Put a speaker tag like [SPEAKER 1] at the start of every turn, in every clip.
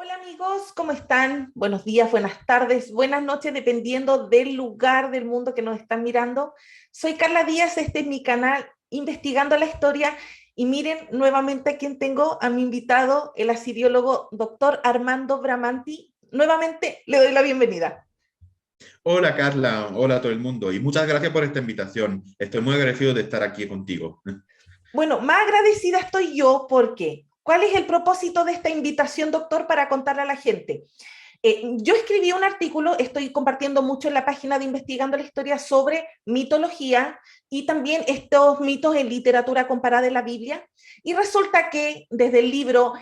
[SPEAKER 1] Hola amigos, ¿cómo están? Buenos días, buenas tardes, buenas noches, dependiendo del lugar del mundo que nos están mirando. Soy Carla Díaz, este es mi canal Investigando la Historia y miren nuevamente a quien tengo, a mi invitado, el asiriólogo doctor Armando Bramanti. Nuevamente le doy la bienvenida.
[SPEAKER 2] Hola Carla, hola a todo el mundo y muchas gracias por esta invitación. Estoy muy agradecido de estar aquí contigo.
[SPEAKER 1] Bueno, más agradecida estoy yo porque, ¿cuál es el propósito de esta invitación, doctor, para contarle a la gente? Yo escribí un artículo, estoy compartiendo mucho en la página de Investigando la Historia sobre mitología y también estos mitos en literatura comparada de la Biblia. Y resulta que desde el libro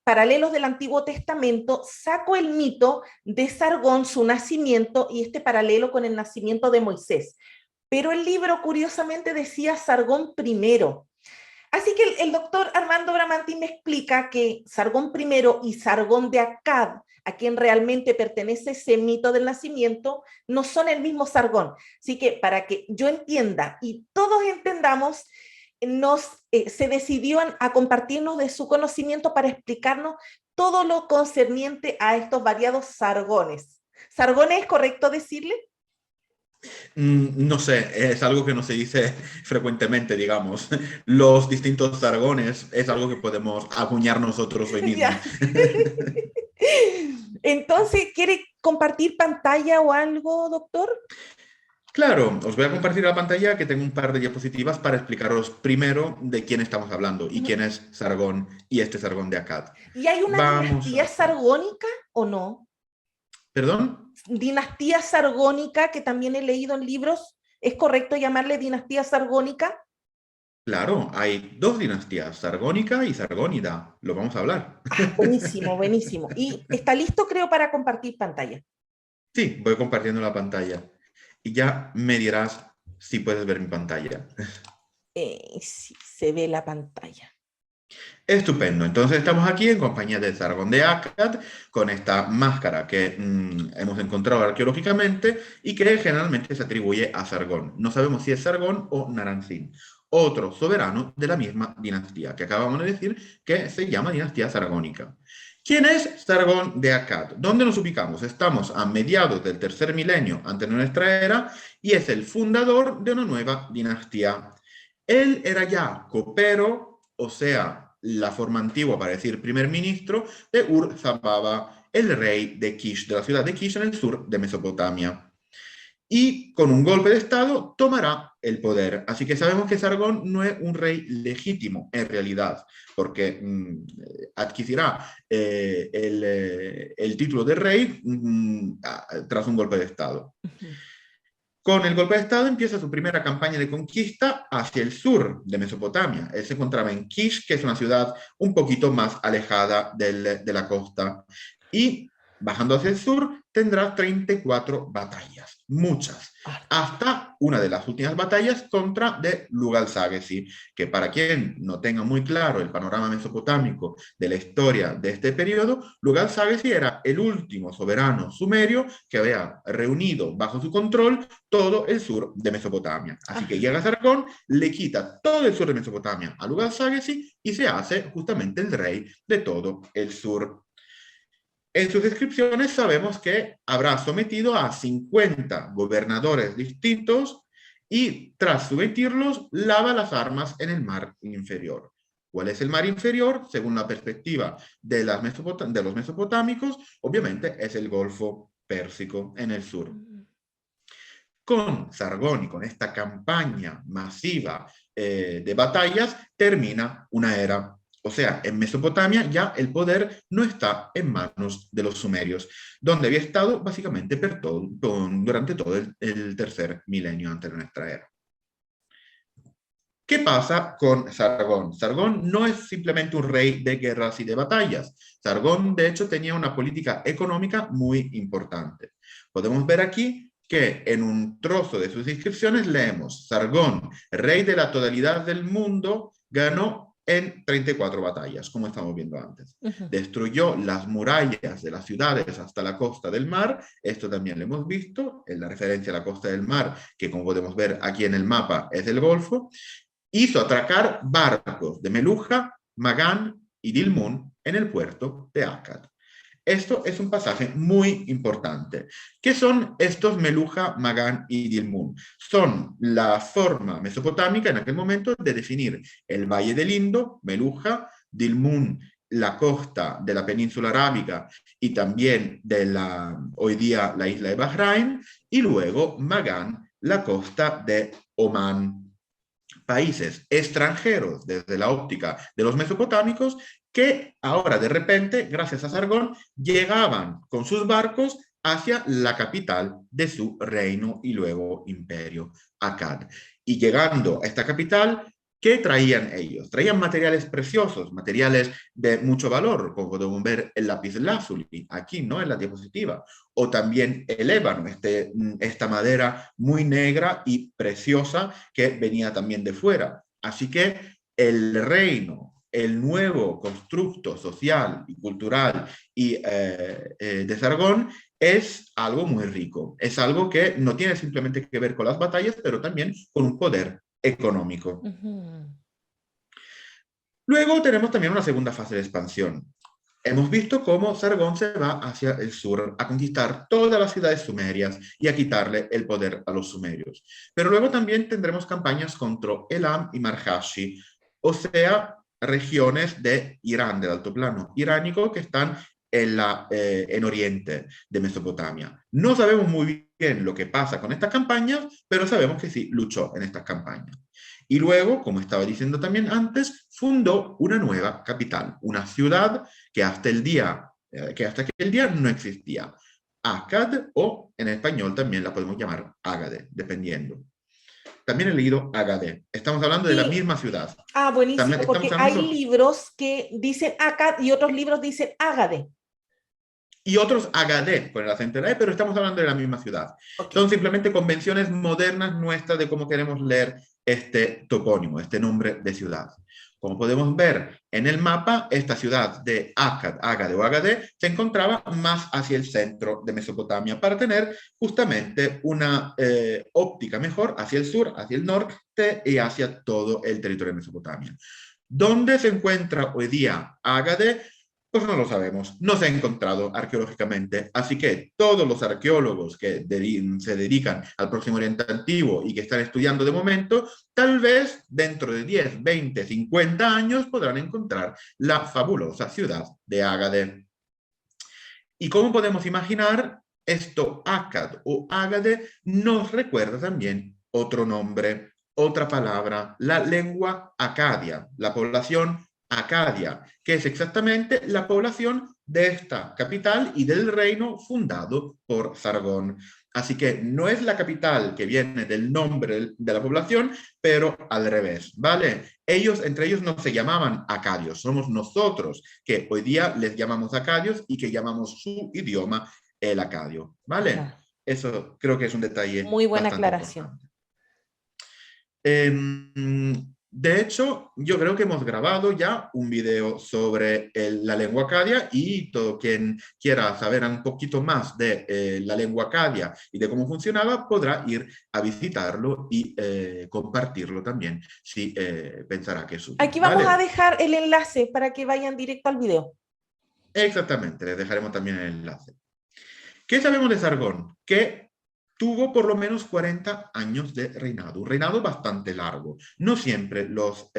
[SPEAKER 1] Paralelos del Antiguo Testamento saco el mito de Sargón, su nacimiento y este paralelo con el nacimiento de Moisés. Pero el libro curiosamente decía Sargón primero. Así que el doctor Armando Bramanti me explica que Sargón primero y Sargón de Akkad, a quien realmente pertenece ese mito del nacimiento, no son el mismo Sargón. Así que para que yo entienda y todos entendamos, se decidió a compartirnos de su conocimiento para explicarnos todo lo concerniente a estos variados Sargones. ¿Sargones es correcto decirle?
[SPEAKER 2] No sé, es algo que no se dice frecuentemente, digamos. Los distintos sargones es algo que podemos acuñar nosotros hoy mismo.
[SPEAKER 1] Ya. Entonces, ¿quiere compartir pantalla o algo, doctor?
[SPEAKER 2] Claro, os voy a compartir la pantalla que tengo un par de diapositivas para explicaros primero de quién estamos hablando y quién es Sargón y este Sargón de Akkad.
[SPEAKER 1] ¿Y hay una
[SPEAKER 2] Vamos
[SPEAKER 1] dinastía
[SPEAKER 2] allá.
[SPEAKER 1] sargónica o no?
[SPEAKER 2] ¿Perdón?
[SPEAKER 1] Dinastía sargónica, que también he leído en libros, ¿es correcto llamarle dinastía sargónica?
[SPEAKER 2] Claro, hay dos dinastías, Sargónica y Sargónida. Lo vamos a hablar.
[SPEAKER 1] Ah, buenísimo, buenísimo. Y está listo, creo, para compartir pantalla.
[SPEAKER 2] Sí, voy compartiendo la pantalla y ya me dirás si puedes ver mi pantalla.
[SPEAKER 1] Sí, se ve la pantalla.
[SPEAKER 2] Estupendo. Entonces estamos aquí en compañía de Sargón de Akkad con esta máscara que hemos encontrado arqueológicamente y que generalmente se atribuye a Sargón. No sabemos si es Sargón o Naranzín, otro soberano de la misma dinastía, que acabamos de decir que se llama dinastía sargónica. ¿Quién es Sargón de Akkad? ¿Dónde nos ubicamos? Estamos a mediados del tercer milenio antes de nuestra era y es el fundador de una nueva dinastía. Él era ya copero, o sea, la forma antigua para decir primer ministro de Ur-Zababa, el rey de Kish, de la ciudad de Kish en el sur de Mesopotamia. Y con un golpe de estado tomará el poder. Así que sabemos que Sargón no es un rey legítimo en realidad, porque adquirirá el título de rey tras un golpe de estado. Con el golpe de Estado empieza su primera campaña de conquista hacia el sur de Mesopotamia. Él se encontraba en Kish, que es una ciudad un poquito más alejada de la costa. Y bajando hacia el sur tendrá 34 batallas, muchas,
[SPEAKER 1] Harto.
[SPEAKER 2] hasta una de las últimas batallas contra de Lugal-Zaggisi, que para quien no tenga muy claro el panorama mesopotámico de la historia de este periodo, Lugal-Zaggisi era el último soberano sumerio que había reunido bajo su control todo el sur de Mesopotamia. Así que
[SPEAKER 1] Ajá.
[SPEAKER 2] llega Sargón, le quita todo el sur de Mesopotamia a Lugal-Zaggisi y se hace justamente el rey de todo el sur. En sus descripciones sabemos que habrá sometido a 50 gobernadores distintos y tras sometirlos lava las armas en el mar inferior. ¿Cuál es el mar inferior? Según la perspectiva de los mesopotámicos, obviamente es el Golfo Pérsico en el sur. Con Sargón y con esta campaña masiva de batallas termina una era. O sea, en Mesopotamia ya el poder no está en manos de los sumerios, donde había estado básicamente durante todo el tercer milenio antes de nuestra era. ¿Qué pasa con Sargón? Sargón no es simplemente un rey de guerras y de batallas. Sargón, de hecho, tenía una política económica muy importante. Podemos ver aquí que en un trozo de sus inscripciones leemos: Sargón, rey de la totalidad del mundo, ganó en 34 batallas, como estamos viendo antes.
[SPEAKER 1] Ujú.
[SPEAKER 2] Destruyó las murallas de las ciudades hasta la costa del mar. Esto también lo hemos visto en la referencia a la costa del mar, que como podemos ver aquí en el mapa es el Golfo. Hizo atracar barcos de Meluja, Magán y Dilmun en el puerto de Akkad. esto es un pasaje muy importante. ¿Qué son estos Meluja, Magán y Dilmun? Son la forma mesopotámica en aquel momento de definir el Valle del Indo, Meluja, Dilmun, la costa de la península arábiga y también de hoy día la isla de Bahrein, y luego Magán, la costa de Omán. Países extranjeros desde la óptica de los mesopotámicos que ahora de repente, gracias a Sargón, llegaban con sus barcos hacia la capital de su reino y luego imperio, Akkad. Y llegando a esta capital, ¿qué traían ellos? Traían materiales preciosos, materiales de mucho valor, como podemos ver el lapislázuli, aquí, ¿no? En la diapositiva, o también el ébano, esta madera muy negra y preciosa que venía también de fuera. Así que el reino, el nuevo constructo social y cultural de Sargón es algo muy rico, es algo que no tiene simplemente que ver con las batallas, pero también con un poder económico. Luego tenemos también una segunda fase de expansión. Hemos visto cómo Sargón se va hacia el sur a conquistar todas las ciudades sumerias y a quitarle el poder a los sumerios. Pero luego también tendremos campañas contra Elam y Marjashi, o sea, regiones de Irán, del altiplano iránico, que están en oriente de Mesopotamia. No sabemos muy bien lo que pasa con estas campañas, pero sabemos que sí luchó en estas campañas. Y luego, como estaba diciendo también antes, fundó una nueva capital, una ciudad que hasta aquel día no existía. Akkad, o en español también la podemos llamar Ágade, dependiendo. También he leído Ágade. Estamos hablando de la misma ciudad.
[SPEAKER 1] Ah, buenísimo,
[SPEAKER 2] También
[SPEAKER 1] porque hay libros que dicen Akkad y otros libros dicen Ágade.
[SPEAKER 2] Y otros Agadé, con el acento de la E, pero estamos hablando de la misma ciudad. Okay. Son simplemente convenciones modernas nuestras de cómo queremos leer este topónimo, este nombre de ciudad. Como podemos ver en el mapa, esta ciudad de Akkad, Ágade o Agadé se encontraba más hacia el centro de Mesopotamia para tener justamente una óptica mejor hacia el sur, hacia el norte y hacia todo el territorio de Mesopotamia. ¿Dónde se encuentra hoy día Ágade? Pues no lo sabemos, no se ha encontrado arqueológicamente, así que todos los arqueólogos que se dedican al Próximo Oriente Antiguo y que están estudiando de momento, tal vez dentro de 10, 20, 50 años podrán encontrar la fabulosa ciudad de Ágade. ¿Y cómo podemos imaginar esto? Akkad o Ágade nos recuerda también otro nombre, otra palabra, la lengua acadia, la población Acadia, que es exactamente la población de esta capital y del reino fundado por Sargón. Así que no es la capital que viene del nombre de la población, pero al revés, ¿vale? Entre ellos no se llamaban acadios, somos nosotros que hoy día les llamamos acadios y que llamamos su idioma el acadio, ¿vale? Ajá. Eso creo que es un detalle
[SPEAKER 1] muy buena aclaración.
[SPEAKER 2] De hecho, yo creo que hemos grabado ya un video sobre la lengua acadia y todo quien quiera saber un poquito más de la lengua acadia y de cómo funcionaba podrá ir a visitarlo y compartirlo también si pensará que es útil.
[SPEAKER 1] Aquí vamos a dejar el enlace para que vayan directo al video.
[SPEAKER 2] Exactamente, les dejaremos también el enlace. ¿Qué sabemos de Sargón? Que tuvo por lo menos 40 años de reinado, un reinado bastante largo. No siempre los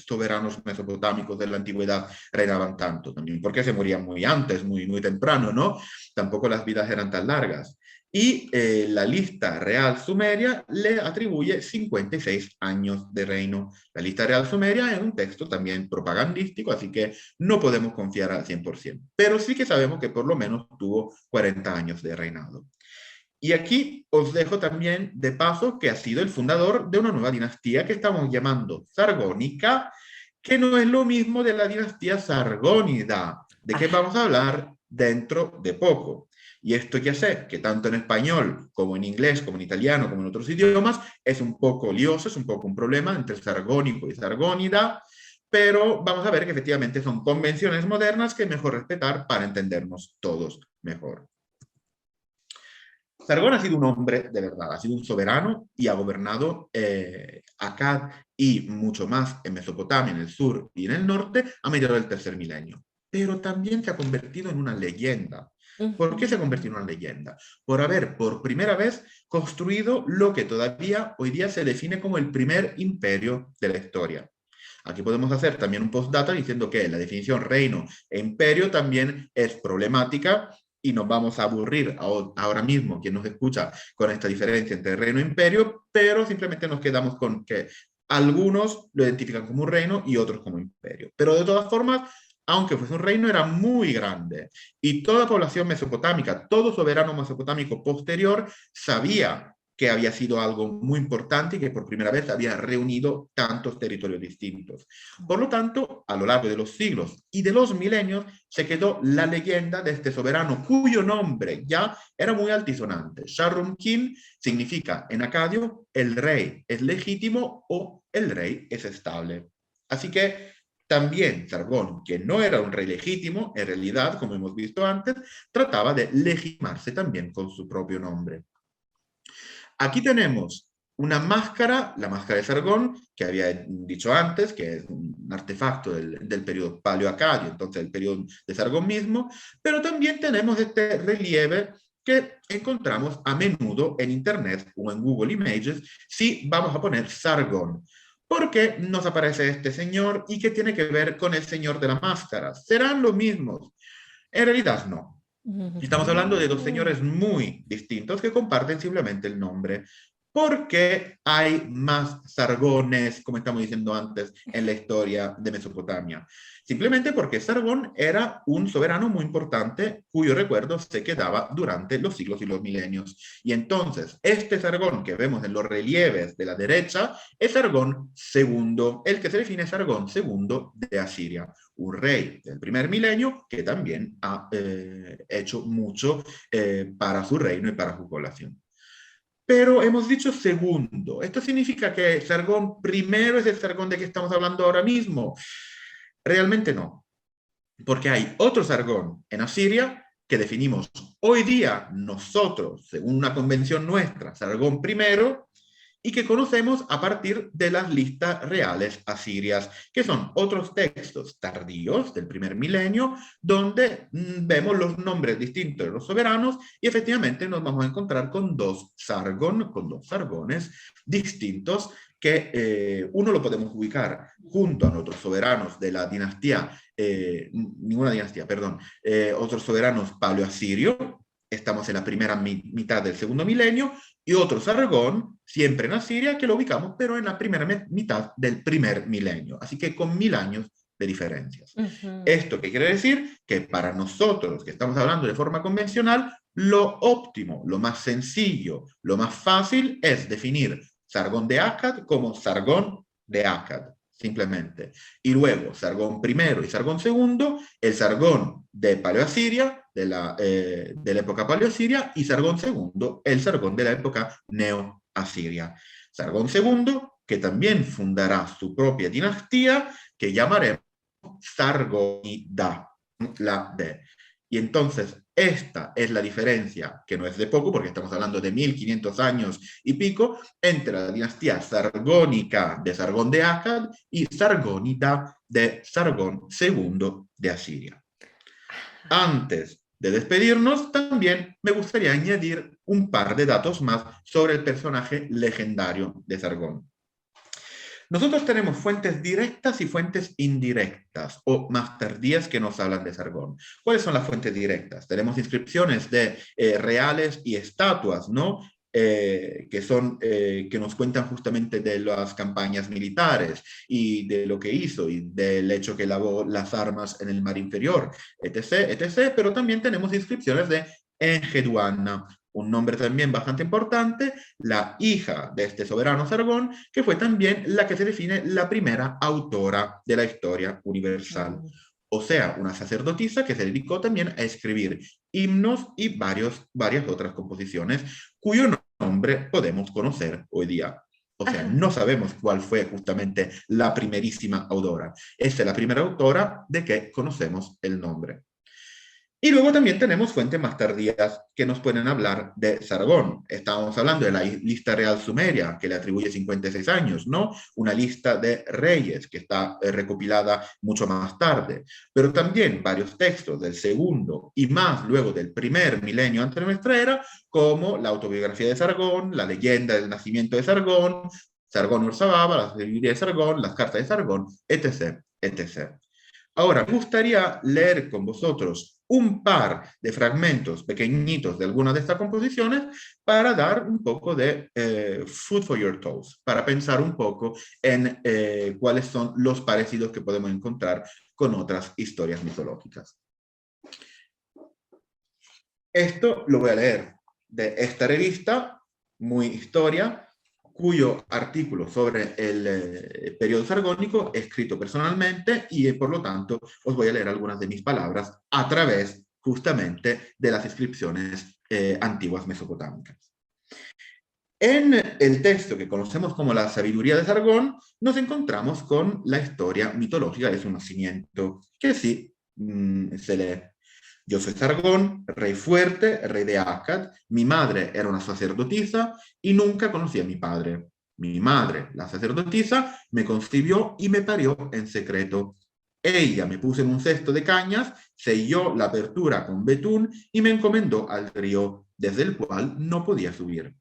[SPEAKER 2] soberanos mesopotámicos de la antigüedad reinaban tanto, también porque se morían muy antes, muy temprano, ¿no? Tampoco las vidas eran tan largas. Y la lista real sumeria le atribuye 56 años de reino. La lista real sumeria es un texto también propagandístico, así que no podemos confiar al 100%. Pero sí que sabemos que por lo menos tuvo 40 años de reinado. Y aquí os dejo también de paso que ha sido el fundador de una nueva dinastía que estamos llamando Sargónica, que no es lo mismo de la dinastía Sargónida, de que vamos a hablar dentro de poco. Y esto ya sé que tanto en español como en inglés, como en italiano, como en otros idiomas, es un poco lioso, es un poco un problema entre Sargónico y Sargónida, pero vamos a ver que efectivamente son convenciones modernas que es mejor respetar para entendernos todos mejor. Sargón ha sido un hombre de verdad, ha sido un soberano y ha gobernado Akkad y mucho más en Mesopotamia, en el sur y en el norte, a mediados del tercer milenio. pero también se ha convertido en una leyenda. ¿Por qué se ha
[SPEAKER 1] Ujú.
[SPEAKER 2] convertido en una leyenda? Por haber por primera vez construido lo que todavía hoy día se define como el primer imperio de la historia. Aquí podemos hacer también un postdata diciendo que la definición reino e imperio también es problemática y nos vamos a aburrir ahora mismo quien nos escucha con esta diferencia entre reino e imperio, pero simplemente nos quedamos con que algunos lo identifican como un reino y otros como imperio. Pero de todas formas, aunque fuese un reino, era muy grande y toda población mesopotámica, todo soberano mesopotámico posterior sabía que había sido algo muy importante y que por primera vez había reunido tantos territorios distintos. Por lo tanto, a lo largo de los siglos y de los milenios, se quedó la leyenda de este soberano cuyo nombre ya era muy altisonante. Sharrumkin significa en acadio el rey es legítimo o el rey es estable. Así que también Sargón, que no era un rey legítimo, en realidad, como hemos visto antes, trataba de legitimarse también con su propio nombre. Aquí tenemos una máscara, la máscara de Sargón, que había dicho antes, que es un artefacto del periodo paleoacadio, entonces el periodo de Sargón mismo, pero también tenemos este relieve que encontramos a menudo en Internet o en Google Images si vamos a poner Sargón. ¿Por qué nos aparece este señor y qué tiene que ver con el señor de la máscara? ¿Serán los mismos? En realidad no. Estamos hablando de dos
[SPEAKER 1] Ujú.
[SPEAKER 2] señores muy distintos que comparten simplemente el nombre. ¿Por qué hay más Sargones, como estamos diciendo antes, en la historia de Mesopotamia? Simplemente porque Sargón era un soberano muy importante cuyo recuerdo se quedaba durante los siglos y los milenios. Y entonces, este Sargón que vemos en los relieves de la derecha es Sargón II, el que se define Sargón II de Asiria, un rey del primer milenio que también ha hecho mucho para su reino y para su población. Pero hemos dicho segundo. ¿Esto significa que Sargón primero es el Sargón de que estamos hablando ahora mismo? Realmente no, porque hay otro Sargón en Asiria que definimos hoy día nosotros, según una convención nuestra, Sargón primero, y que conocemos a partir de las listas reales asirias, que son otros textos tardíos del primer milenio, donde vemos los nombres distintos de los soberanos y efectivamente nos vamos a encontrar con dos sargones distintos que uno lo podemos ubicar junto a otros soberanos de la dinastía, ninguna dinastía, perdón, otros soberanos paleoasirio, estamos en la primera mitad del segundo milenio, y otro Sargón, siempre en Asiria, que lo ubicamos, pero en la primera mitad del primer milenio. Así que con 1000 años de diferencias.
[SPEAKER 1] Ujú.
[SPEAKER 2] ¿Esto qué quiere decir? Que para nosotros, que estamos hablando de forma convencional, lo óptimo, lo más sencillo, lo más fácil es definir Sargón de Akkad como Sargón de Akkad, simplemente. Y luego Sargón I y Sargón II, el Sargón de Paleoasiria, de la época paleoasiria, y Sargón II, el Sargón de la época neoasiria. Sargón II, que también fundará su propia dinastía, que llamaremos Sargonida, la D. Y entonces, esta es la diferencia, que no es de poco, porque estamos hablando de 1500 años y pico, entre la dinastía sargónica de Sargón de Akkad y Sargónida de Sargón II de Asiria. Antes de despedirnos, también me gustaría añadir un par de datos más sobre el personaje legendario de Sargón. Nosotros tenemos fuentes directas y fuentes indirectas, o más tardías que nos hablan de Sargón. ¿Cuáles son las fuentes directas? Tenemos inscripciones de reales y estatuas, ¿no? Que nos cuentan justamente de las campañas militares y de lo que hizo y del hecho que lavó las armas en el mar inferior, etc., etc., pero también tenemos inscripciones de Enheduanna, un nombre también bastante importante, la hija de este soberano Sargón, que fue también la que se define la primera autora de la historia universal.
[SPEAKER 1] Mm.
[SPEAKER 2] O sea, una sacerdotisa que se dedicó también a escribir himnos y varias otras composiciones, cuyo nombre podemos conocer hoy día. O sea,
[SPEAKER 1] Ah,
[SPEAKER 2] no sabemos cuál fue justamente la primerísima autora. Esta es la primera autora de que conocemos el nombre. Y luego también tenemos fuentes más tardías que nos pueden hablar de Sargón. Estábamos hablando de la lista real sumeria, que le atribuye 56 años, ¿no? Una lista de reyes que está recopilada mucho más tarde. Pero también varios textos del segundo y más luego del primer milenio antes de nuestra era, como la autobiografía de Sargón, la leyenda del nacimiento de Sargón, Sargón Urzababa, la sabiduría de Sargón, las cartas de Sargón, etc., etc. Ahora, me gustaría leer con vosotros un par de fragmentos pequeñitos de algunas de estas composiciones para dar un poco de food for your toes, para pensar un poco en cuáles son los parecidos que podemos encontrar con otras historias mitológicas. Esto lo voy a leer de esta revista, Muy Historia, cuyo artículo sobre el periodo sargónico he escrito personalmente y por lo tanto os voy a leer algunas de mis palabras a través justamente de las inscripciones antiguas mesopotámicas. En el texto que conocemos como la sabiduría de Sargón, nos encontramos con la historia mitológica de su nacimiento, que sí se lee. Yo soy Sargón, rey fuerte, rey de Akkad. Mi madre era una sacerdotisa y nunca conocí a mi padre. Mi madre, la sacerdotisa, me concibió y me parió en secreto. Ella me puso en un cesto de cañas, selló la apertura con betún y me encomendó al río, desde el cual no podía subir.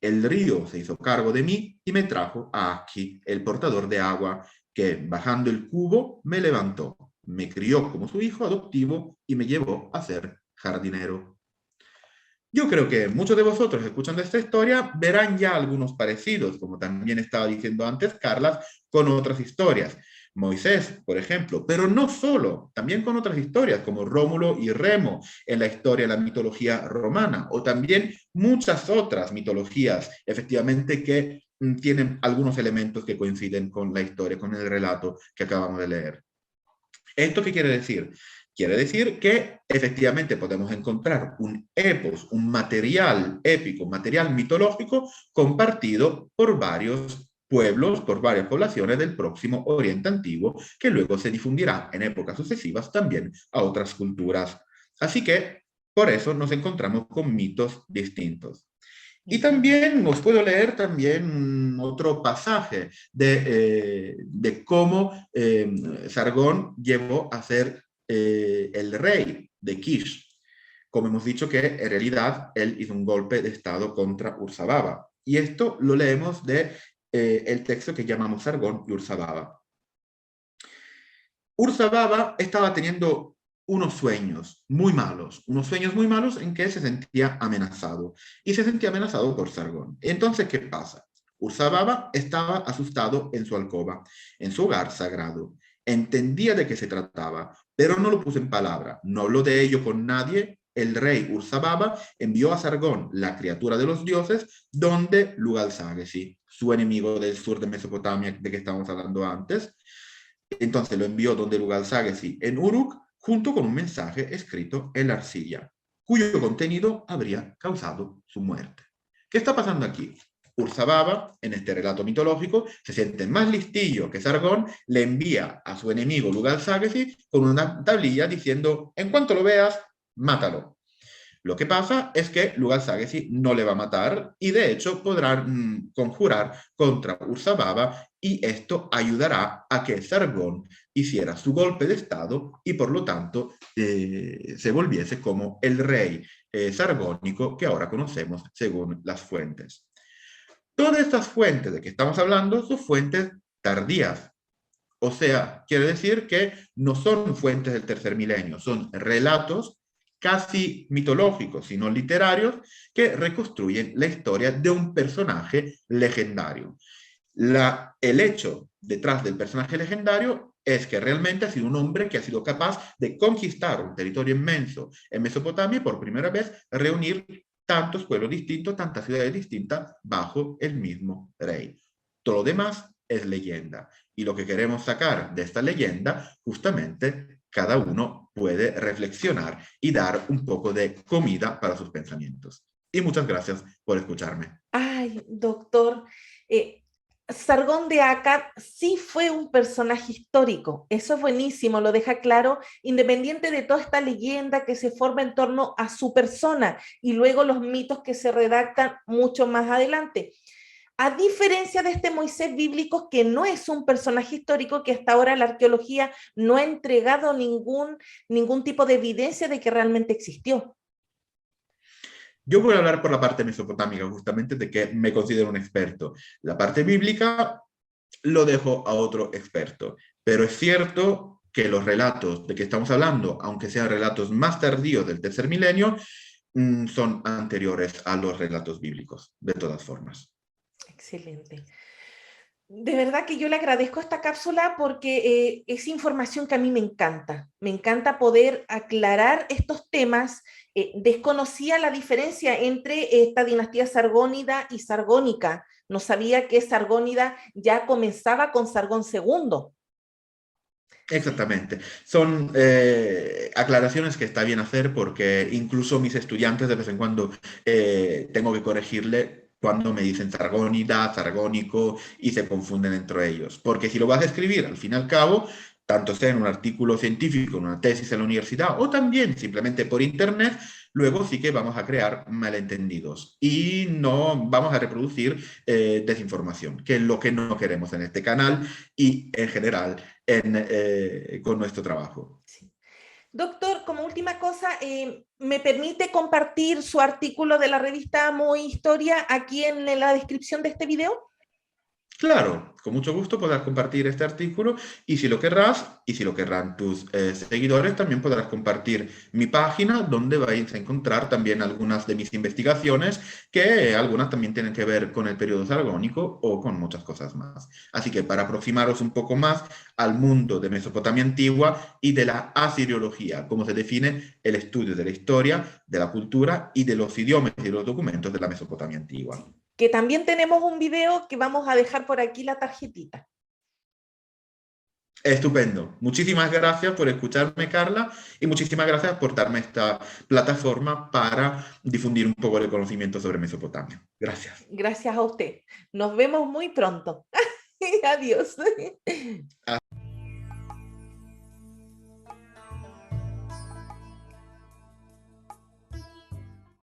[SPEAKER 2] El río se hizo cargo de mí y me trajo a Aki, el portador de agua, que bajando el cubo me levantó, me crió como su hijo adoptivo y me llevó a ser jardinero. Yo creo que muchos de vosotros escuchando esta historia verán ya algunos parecidos, como también estaba diciendo antes Carlas, con otras historias. Moisés, por ejemplo, pero no solo, también con otras historias como Rómulo y Remo en la historia de la mitología romana, o también muchas otras mitologías, efectivamente, que tienen algunos elementos que coinciden con la historia, con el relato que acabamos de leer. ¿Esto qué quiere decir? Quiere decir que efectivamente podemos encontrar un epos, un material épico, un material mitológico compartido por varios pueblos, por varias poblaciones del próximo Oriente Antiguo, que luego se difundirá en épocas sucesivas también a otras culturas. Así que por eso nos encontramos con mitos distintos. Y también os puedo leer también otro pasaje de cómo Sargón llegó a ser el rey de Kish. Como hemos dicho que en realidad él hizo un golpe de estado contra Urzababa. Y esto lo leemos de el texto que llamamos Sargón y Urzababa. Urzababa estaba teniendo unos sueños muy malos en que se sentía amenazado. Y se sentía amenazado por Sargón. Entonces, ¿qué pasa? Urzababa estaba asustado en su alcoba, en su hogar sagrado. Entendía de qué se trataba, pero no lo puso en palabra. No habló de ello con nadie. El rey Urzababa envió a Sargón, la criatura de los dioses, donde Lugal-Sagesi, su enemigo del sur de Mesopotamia, de que estábamos hablando antes. Entonces lo envió donde Lugal-Sagesi en Uruk, junto con un mensaje escrito en la arcilla, cuyo contenido habría causado su muerte. ¿Qué está pasando aquí? Urzababa, en este relato mitológico, se siente más listillo que Sargón, le envía a su enemigo Lugal-Sagesi con una tablilla diciendo, en cuanto lo veas, mátalo. Lo que pasa es que Lugal-Sagesi no le va a matar y de hecho podrán conjurar contra Urzababa y esto ayudará a que Sargón hiciera su golpe de estado y por lo tanto se volviese como el rey sargónico que ahora conocemos según las fuentes. Todas estas fuentes de que estamos hablando son fuentes tardías. O sea, quiere decir que no son fuentes del tercer milenio, son relatos casi mitológicos, sino literarios, que reconstruyen la historia de un personaje legendario. El hecho detrás del personaje legendario es que realmente ha sido un hombre que ha sido capaz de conquistar un territorio inmenso en Mesopotamia y por primera vez reunir tantos pueblos distintos, tantas ciudades distintas bajo el mismo rey. Todo lo demás es leyenda. Y lo que queremos sacar de esta leyenda, justamente, cada uno puede reflexionar y dar un poco de comida para sus pensamientos. Y muchas gracias por escucharme.
[SPEAKER 1] Ay, doctor, Sargón de Akkad sí fue un personaje histórico, eso es buenísimo, lo deja claro, independiente de toda esta leyenda que se forma en torno a su persona y luego los mitos que se redactan mucho más adelante. A diferencia de este Moisés bíblico, que no es un personaje histórico, que hasta ahora la arqueología no ha entregado ningún tipo de evidencia de que realmente existió.
[SPEAKER 2] Yo voy a hablar por la parte mesopotámica, justamente de que me considero un experto. La parte bíblica lo dejo a otro experto, pero es cierto que los relatos de que estamos hablando, aunque sean relatos más tardíos del tercer milenio, son anteriores a los relatos bíblicos, de todas formas.
[SPEAKER 1] Excelente. De verdad que yo le agradezco esta cápsula porque es información que a mí me encanta. Me encanta poder aclarar estos temas. Desconocía la diferencia entre esta dinastía sargónida y sargónica. No sabía que Sargónida ya comenzaba con Sargón II.
[SPEAKER 2] Exactamente. Son aclaraciones que está bien hacer porque incluso mis estudiantes de vez en cuando tengo que corregirle cuando me dicen sargónida, sargónico y se confunden entre ellos. Porque si lo vas a escribir, al fin y al cabo, tanto sea en un artículo científico, en una tesis en la universidad o también simplemente por internet, luego sí que vamos a crear malentendidos y no vamos a reproducir desinformación, que es lo que no queremos en este canal y en general con nuestro trabajo.
[SPEAKER 1] Sí. Doctor, como última cosa, ¿me permite compartir su artículo de la revista Muy Historia aquí en la descripción de este video?
[SPEAKER 2] Claro, con mucho gusto podrás compartir este artículo y si lo querrás, y si lo querrán tus seguidores, también podrás compartir mi página donde vais a encontrar también algunas de mis investigaciones, que algunas también tienen que ver con el periodo sargónico o con muchas cosas más. Así que para aproximaros un poco más al mundo de Mesopotamia antigua y de la asiriología, cómo se define el estudio de la historia, de la cultura y de los idiomas y de los documentos de la Mesopotamia antigua.
[SPEAKER 1] Que también tenemos un video que vamos a dejar por aquí la tarjetita.
[SPEAKER 2] Estupendo. Muchísimas gracias por escucharme, Carla, y muchísimas gracias por darme esta plataforma para difundir un poco el conocimiento sobre Mesopotamia. Gracias.
[SPEAKER 1] Gracias a usted. Nos vemos muy pronto. Adiós.